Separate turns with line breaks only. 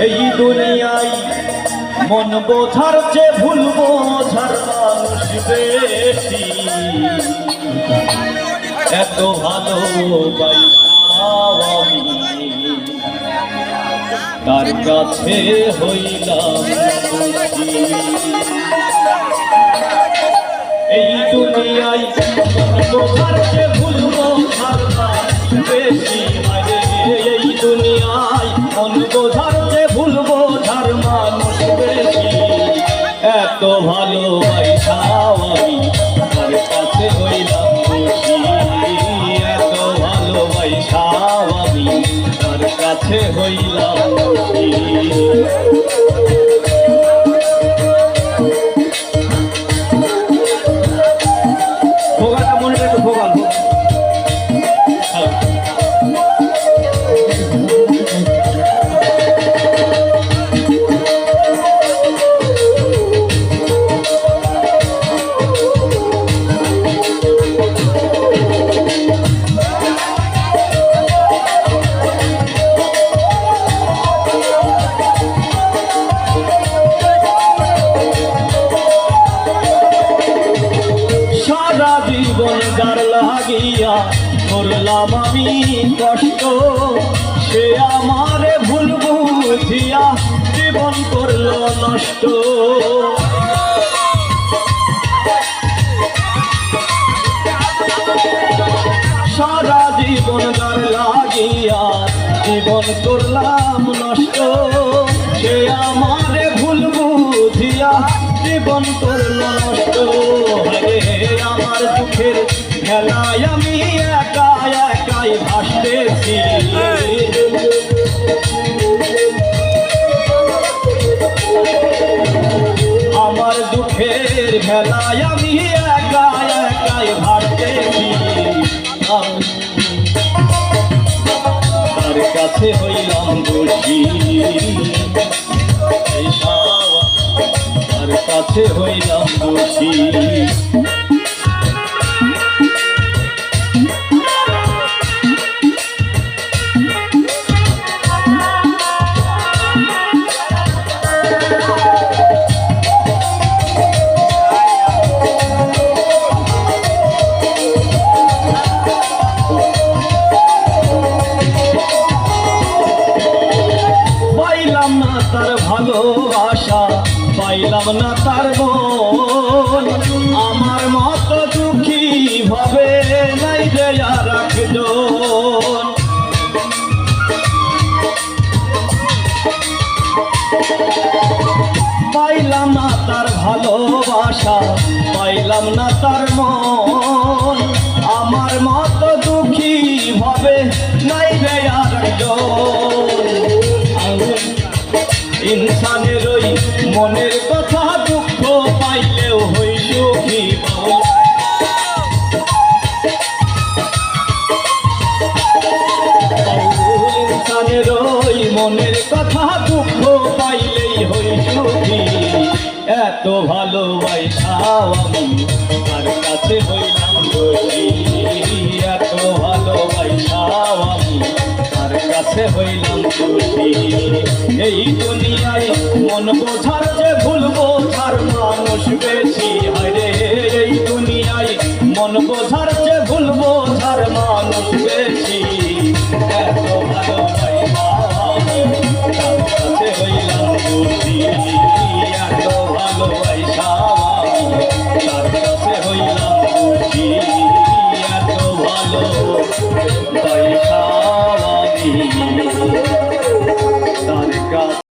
এই দুনিয়ায় মন বোঝার চেয়ে ভুল বোঝার মানুষ বেশি। এত ভালোবাসাও আমি তার কাছে হইলাম দোষী। এই দুনিয়ায় মন বোঝার চেয়ে ভুল বোঝার মানুষ বেশি। এই দুনিয়ায় মন বোঝার চেয়ে ভুল বোঝার মানুষ বেশি। এত ভালোবাসাও আমি তার কাছে হইলাম দোষী। এত ভালোবাসাও আমি তার কাছে হইলাম দোষী। ভোগাটা মনে একটু ভোগাল জীবন যার লাগিয়া করলাম আমি কষ্ট, সে আমারে ভুল বুঝিয়া জীবন করল নষ্ট। সারা জীবন যার লাগিয়া জীবন করলাম নষ্ট, সে আমারে ভুল বুঝিয়া জীবন করল নষ্ট। আমার দুঃখের খেলায় আমি একা একাই ভাসতেছি। আমার দুঃখের খেলায় আমি একা একাই ভাসতেছি। তার কাছে হইলাম দোষী। তার কাছে হইলাম দোষী। পাইলাম না তার ভালোবাসা, পাইলাম না তার মন। আমার মতো দুঃখী ভাবে নাই যে আর একজন। পাইলাম না তার ভালোবাসা, পাইলাম না তার মন। আমার মতো দুঃখী ভাবে নাই যে আর একজন। ইনসানের ওই মনের কথা দুঃখ পাইলেও হই সুখী। ইনসানের ওই মনের কথা দুঃখ পাইলেই হই সুখী। এত ভালোবাসাও আমি তার কাছে হইলাম দোষী। এত ভালোবাসাও আমি তার কাছে হইলাম দোষী। এই দুনিয়ায় মন বোঝার চেয়ে ভুল বোঝার মানুষ বেশি। আরে এই দুনিয়ায় মন বোঝার চেয়ে ভুল বোঝার মানুষ বেশি। এত ভালোবাসাও আমি তার কাছে হইলাম দোষী। এত ভালোবাসাও আমি তার কাছে হইলাম দোষী। এত ভালোবাসাও আমি তার কাছে